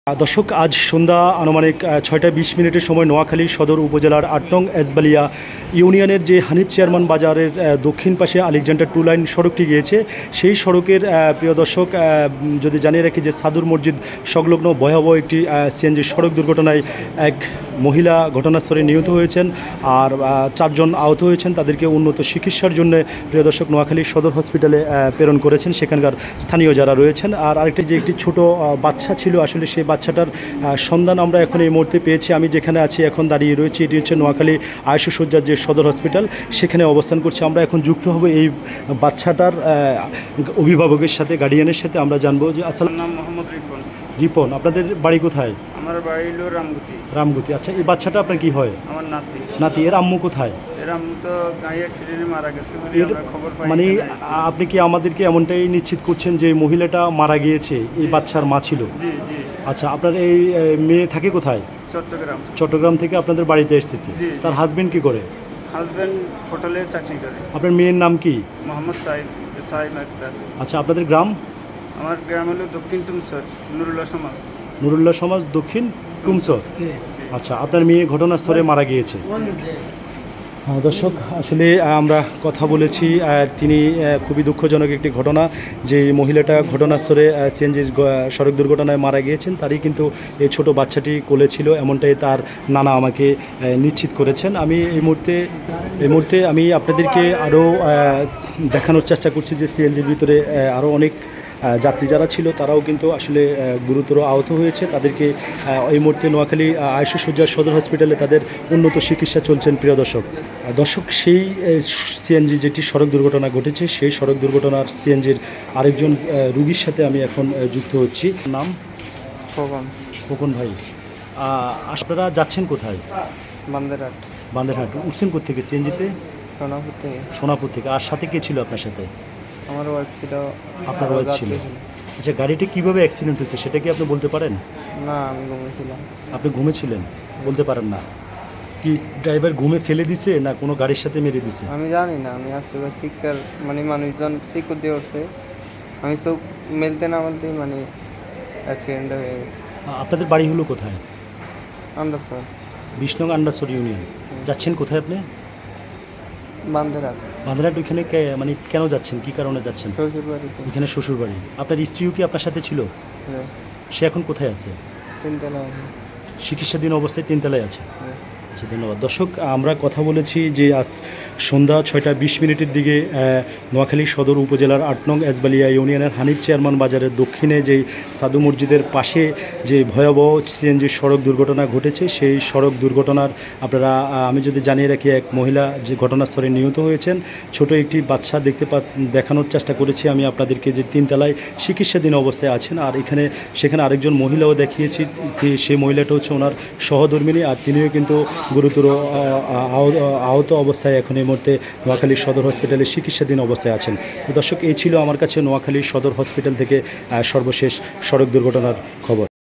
দর্শক, আজ সন্ধ্যা আনুমানিক 6:20 সময় নোয়াখালী সদর উপজেলার ৮ নং এসবালিয়া ইউনিয়নের যে হানিফ চেয়ারম্যান বাজারের দক্ষিণ পাশে আলেকজান্ডার 2 লাইন সড়কটি গিয়েছে, সেই সড়কের প্রিয় দর্শক যদি জানিয়ে রাখি যে সাদুর মসজিদ সংলগ্ন ভয়াবহ একটি সিএনজি সড়ক দুর্ঘটনায় এক মহিলা ঘটনাস্থলে নিহত হয়েছেন আর 4 জন আহত হয়েছেন। তাদেরকে উন্নত চিকিৎসার জন্য প্রিয় দর্শক নোয়াখালী সদর হসপিটালে প্রেরণ করেছেন সেখানকার স্থানীয় যারা রয়েছেন। আর আরেকটি যে একটি ছোট বাচ্চা ছিল, আসলে সেই বাচ্চাটার সন্ধান আমরা এখন এই মুহূর্তে পেয়েছি। আমি যেখানে আছি এখন দাঁড়িয়ে রয়েছি, এটি হচ্ছে নোয়াখালী আয়ুষসজ্জার যে সদর হসপিটাল, সেখানে অবস্থান করছি। আমরা এখন যুক্ত হব এই বাচ্চাটার অভিভাবকের সাথে, গার্ডিয়ানের সাথে। আমরা জানবো যে আসসালাম। নাম মোহাম্মদ রিপন। রিপন, আপনাদের বাড়ি কোথায়? আমার বাড়ি হলো রামগুতি। রামগুতি, আচ্ছা। এই বাচ্চাটা আপনার কি হয়? আমার নাতি। নাতি, এর আম্মু কোথায়? এর আম্মু তো গাড়ি অ্যাক্সিডেন্টে মারা গেছে বলে এর আমরা খবর পাই। মানে আপনি কি আমাদেরকে এমনটাই নিশ্চিত করছেন যে মহিলাটা মারা গিয়েছে এই বাচ্চার মা ছিল? জি জি। আচ্ছা, আপনার এই মেয়ে থাকে কোথায়? চট্টগ্রাম। চট্টগ্রাম থেকে আপনাদের বাড়িতে এসেছে। জি। তার হাজবেন্ড কি করে? হাজবেন্ড হোটেলে চাকরি করে। আপনার মেয়ের নাম কি? মোহাম্মদ সাইদ আক্তার। আচ্ছা, আপনাদের গ্রাম? আমার গ্রাম হলো দক্ষিণ টুমসর, নুরুল্লাহ সমাজ। নুরুল্লাহ সমাজ, দক্ষিণ টুমসর। আচ্ছা, আপনার মেয়ে ঘটনাস্থলে মারা গিয়েছে। হ্যাঁ দর্শক, আসলে আমরা কথা বলেছি, তিনি খুবই দুঃখজনক একটি ঘটনা যে মহিলাটা ঘটনাস্থলে সিএনজির সড়ক দুর্ঘটনায় মারা গিয়েছেন, তারই কিন্তু এই ছোট বাচ্চাটি কোলে ছিল, এমনটাই তার নানা আমাকে নিশ্চিত করেছেন। আমি এই মুহূর্তে আমি আপনাদেরকে আরও দেখানোর চেষ্টা করছি যে সিএনজির ভিতরে আরও অনেক যাত্রী যারা ছিল তারাও কিন্তু আসলে গুরুতর আহত হয়েছে। তাদেরকে এই মুহূর্তে নোয়াখালী আয়ুষসজ্জার সদর হসপিটালে তাদের উন্নত চিকিৎসা চলছেন। প্রিয় দর্শক, সেই সিএনজি যেটি সড়ক দুর্ঘটনা ঘটেছে, সেই সড়ক দুর্ঘটনার সিএনজির আরেকজন রুগীর সাথে আমি এখন যুক্ত হচ্ছি। নাম? খোকন ভাই। আপনারা যাচ্ছেন কোথায়? বান্দেরহাট। উঠছেন কোথেকে সিএনজিতে? সোনাপুর থেকে। আর সাথে কে ছিল আপনার সাথে? আমার ওয়াইফ ছিল। আপনার ওয়াইফ ছিল। আচ্ছা, গাড়িটি কীভাবে অ্যাক্সিডেন্ট হয়েছে সেটা কি আপনি বলতে পারেন? না, আমি ঘুমিয়েছিলাম। আপনি ঘুমেছিলেন, বলতে পারেন না? কি ড্রাইভার ঘুমে ফেলে দিছে না কোনো গাড়ির সাথে মেরে দিছে? আমি জানি না, আমি আসলে শিক্ষার মানুষজন শিক্ষক দিয়ে উঠছে, আমি সব মেলতে না বলতেই অ্যাক্সিডেন্ট হয়ে গেছে। আপনাদের বাড়ি হলো কোথায়? আন্দারসর। 20 নং আন্ডারসর ইউনিয়ন। যাচ্ছেন কোথায় আপনি? বান্দেরহাট। ওইখানে কেন যাচ্ছেন, কি কারণে যাচ্ছেন? শ্বশুর বাড়িতে। ওইখানে শ্বশুর বাড়ি। আপনার স্ত্রীও কি আপনার সাথে ছিল? হ্যাঁ। সে এখন কোথায় আছে? তিনতলায় আছে। চিকিৎসাধীন অবস্থায় 3 তলায় আছে। হ্যাঁ। আচ্ছা, ধন্যবাদ। দর্শক, আমরা কথা বলেছি যে আজ সন্ধ্যা 6:20 দিকে নোয়াখালী সদর উপজেলার 8 নং এসবালিয়া ইউনিয়নের হানিফ চেয়ারম্যান বাজারের দক্ষিণে যেই সাদু মসজিদের পাশে যে ভয়াবহ সিএনজি সড়ক দুর্ঘটনা ঘটেছে, সেই সড়ক দুর্ঘটনার আপনারা আমি যদি জানিয়ে রাখি, এক মহিলা যে ঘটনাস্থলে নিহত হয়েছেন, ছোট একটি বাচ্চা দেখানোর চেষ্টা করেছি আমি আপনাদেরকে, যে 3 তলায় চিকিৎসাধীন অবস্থায় আছেন। আর সেখানে আরেকজন মহিলাও দেখিয়েছি, সেই মহিলাটা হচ্ছে ওনার সহধর্মিণী, আর তিনিও কিন্তু গুরুতর আহত অবস্থায় এখন এই মুহূর্তে নোয়াখালী সদর হসপিটালে চিকিৎসাধীন অবস্থায় আছেন। তো দর্শক, এই ছিল আমার কাছে নোয়াখালী সদর হসপিটাল থেকে সর্বশেষ সড়ক দুর্ঘটনার খবর।